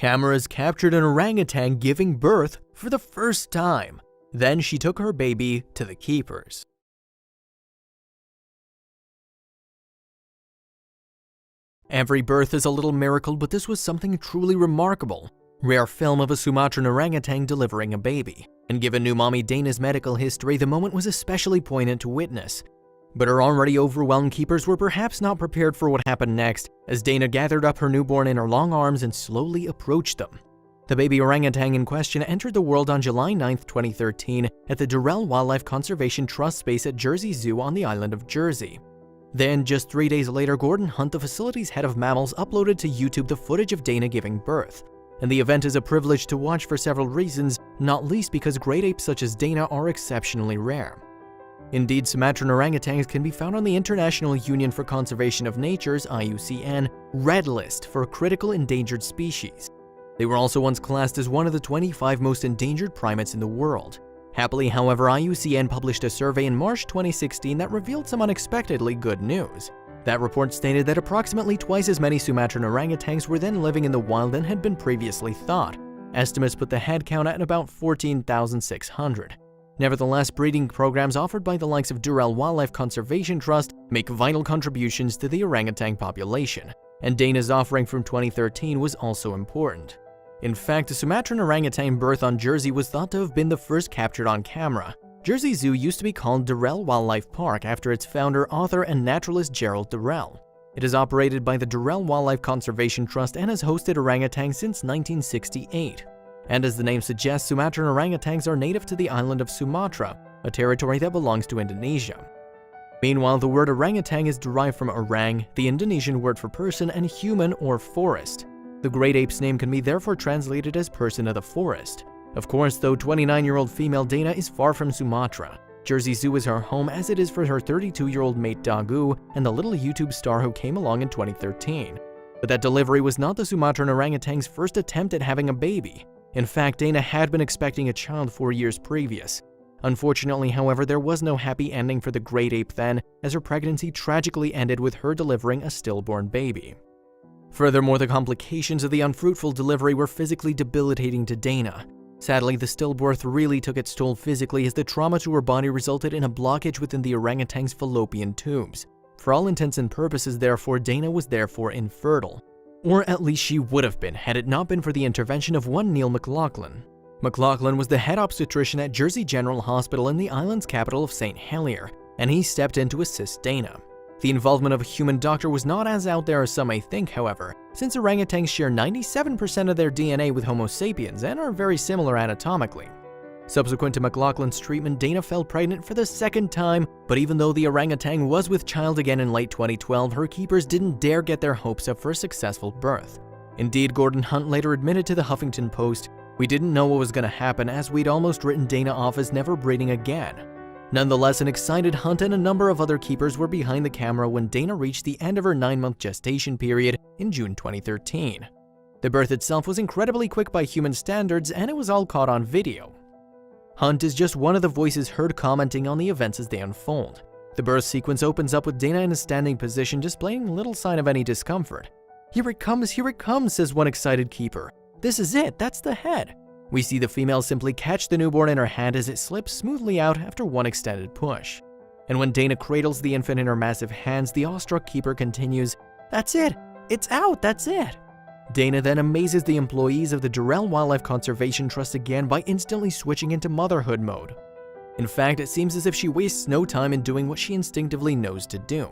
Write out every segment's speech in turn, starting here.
Cameras captured an orangutan giving birth for the first time. Then she took her baby to the keepers. Every birth is a little miracle, but this was something truly remarkable. Rare film of a Sumatran orangutan delivering a baby. And given new mommy Dana's medical history, the moment was especially poignant to witness. But her already overwhelmed keepers were perhaps not prepared for what happened next, as Dana gathered up her newborn in her long arms and slowly approached them. The baby orangutan in question entered the world on July 9, 2013 at the Durrell Wildlife Conservation Trust space at Jersey Zoo on the island of Jersey. Then, just 3 days later, Gordon Hunt, the facility's head of mammals, uploaded to YouTube the footage of Dana giving birth. And the event is a privilege to watch for several reasons, not least because great apes such as Dana are exceptionally rare. Indeed, Sumatran orangutans can be found on the International Union for Conservation of Nature's (IUCN) Red List for critical endangered species. They were also once classed as one of the 25 most endangered primates in the world. Happily, however, IUCN published a survey in March 2016 that revealed some unexpectedly good news. That report stated that approximately twice as many Sumatran orangutans were then living in the wild than had been previously thought. Estimates put the head count at about 14,600. Nevertheless, breeding programs offered by the likes of Durrell Wildlife Conservation Trust make vital contributions to the orangutan population, and Dana's offering from 2013 was also important. In fact, the Sumatran orangutan birth on Jersey was thought to have been the first captured on camera. Jersey Zoo used to be called Durrell Wildlife Park after its founder, author, and naturalist Gerald Durrell. It is operated by the Durrell Wildlife Conservation Trust and has hosted orangutans since 1968. And as the name suggests, Sumatran orangutans are native to the island of Sumatra, a territory that belongs to Indonesia. Meanwhile, the word orangutan is derived from orang, the Indonesian word for person, and human or forest. The great ape's name can be therefore translated as person of the forest. Of course, though, 29-year-old female Dana is far from Sumatra. Jersey Zoo is her home, as it is for her 32-year-old mate Dagu and the little YouTube star who came along in 2013. But that delivery was not the Sumatran orangutan's first attempt at having a baby. In fact, Dana had been expecting a child 4 years previous. Unfortunately, however, there was no happy ending for the great ape then, as her pregnancy tragically ended with her delivering a stillborn baby. Furthermore, the complications of the unfruitful delivery were physically debilitating to Dana. Sadly, the stillbirth really took its toll physically, as the trauma to her body resulted in a blockage within the orangutan's fallopian tubes. For all intents and purposes, therefore, Dana was infertile. Or at least she would have been had it not been for the intervention of one Neil McLaughlin. McLaughlin was the head obstetrician at Jersey General Hospital in the island's capital of St. Helier, and he stepped in to assist Dana. The involvement of a human doctor was not as out there as some may think, however, since orangutans share 97% of their DNA with Homo sapiens and are very similar anatomically. Subsequent to McLaughlin's treatment, Dana fell pregnant for the second time, but even though the orangutan was with child again in late 2012, her keepers didn't dare get their hopes up for a successful birth. Indeed, Gordon Hunt later admitted to the Huffington Post, "We didn't know what was going to happen, as we'd almost written Dana off as never breeding again." Nonetheless, an excited Hunt and a number of other keepers were behind the camera when Dana reached the end of her 9-month gestation period in June 2013. The birth itself was incredibly quick by human standards, and it was all caught on video. Hunt is just one of the voices heard commenting on the events as they unfold. The birth sequence opens up with Dana in a standing position, displaying little sign of any discomfort. Here it comes, says one excited keeper. "This is it, that's the head." We see the female simply catch the newborn in her hand as it slips smoothly out after one extended push. And when Dana cradles the infant in her massive hands, the awestruck keeper continues, "That's it, it's out, that's it." Dana then amazes the employees of the Durrell Wildlife Conservation Trust again by instantly switching into motherhood mode. In fact, it seems as if she wastes no time in doing what she instinctively knows to do.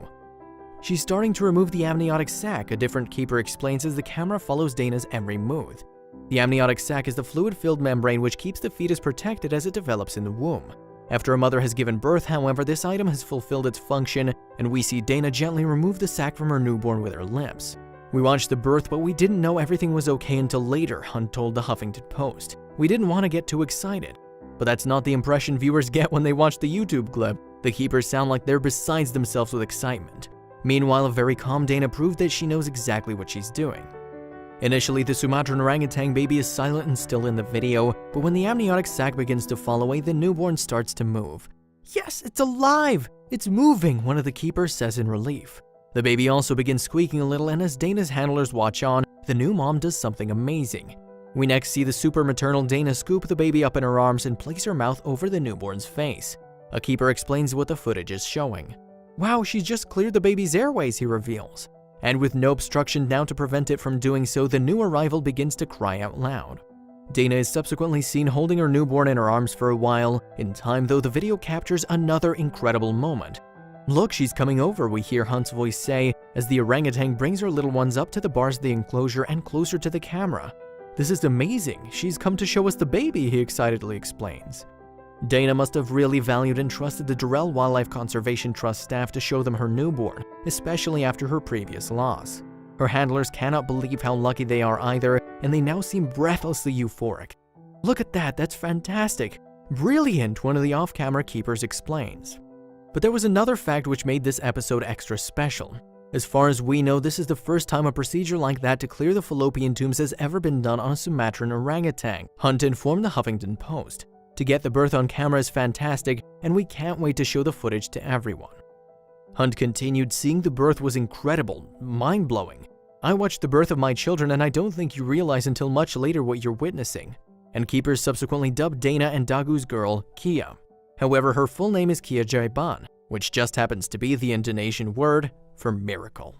She's starting to remove the amniotic sac, a different keeper explains as the camera follows Dana's every move. The amniotic sac is the fluid-filled membrane which keeps the fetus protected as it develops in the womb. After a mother has given birth, however, this item has fulfilled its function, and we see Dana gently remove the sac from her newborn with her lips. "We watched the birth, but we didn't know everything was okay until later," Hunt told the Huffington Post. "We didn't want to get too excited." But that's not the impression viewers get when they watch the YouTube clip. The keepers sound like they're besides themselves with excitement. Meanwhile, a very calm Dana proved that she knows exactly what she's doing. Initially, the Sumatran orangutan baby is silent and still in the video, but when the amniotic sac begins to fall away, the newborn starts to move. "Yes, it's alive! It's moving," one of the keepers says in relief. The baby also begins squeaking a little, and as Dana's handlers watch on, the new mom does something amazing. We next see the super maternal Dana scoop the baby up in her arms and place her mouth over the newborn's face. A keeper explains what the footage is showing. "Wow, she's just cleared the baby's airways," he reveals. And with no obstruction now to prevent it from doing so, the new arrival begins to cry out loud. Dana is subsequently seen holding her newborn in her arms for a while. In time, though, the video captures another incredible moment. "Look, she's coming over," we hear Hunt's voice say as the orangutan brings her little ones up to the bars of the enclosure and closer to the camera. "This is amazing. She's come to show us the baby," he excitedly explains. Dana must have really valued and trusted the Durrell Wildlife Conservation Trust staff to show them her newborn, especially after her previous loss. Her handlers cannot believe how lucky they are either, and they now seem breathlessly euphoric. "Look at that, that's fantastic. Brilliant," one of the off-camera keepers explains. But there was another fact which made this episode extra special. As far as we know, this is the first time a procedure like that to clear the fallopian tubes has ever been done on a Sumatran orangutan, Hunt informed the Huffington Post. To get the birth on camera is fantastic, and we can't wait to show the footage to everyone. Hunt continued, "Seeing the birth was incredible, mind-blowing. I watched the birth of my children, and I don't think you realize until much later what you're witnessing." And keepers subsequently dubbed Dana and Dagu's girl Kia. However, her full name is yUyJfq, which just happens to be the Indonesian word for miracle.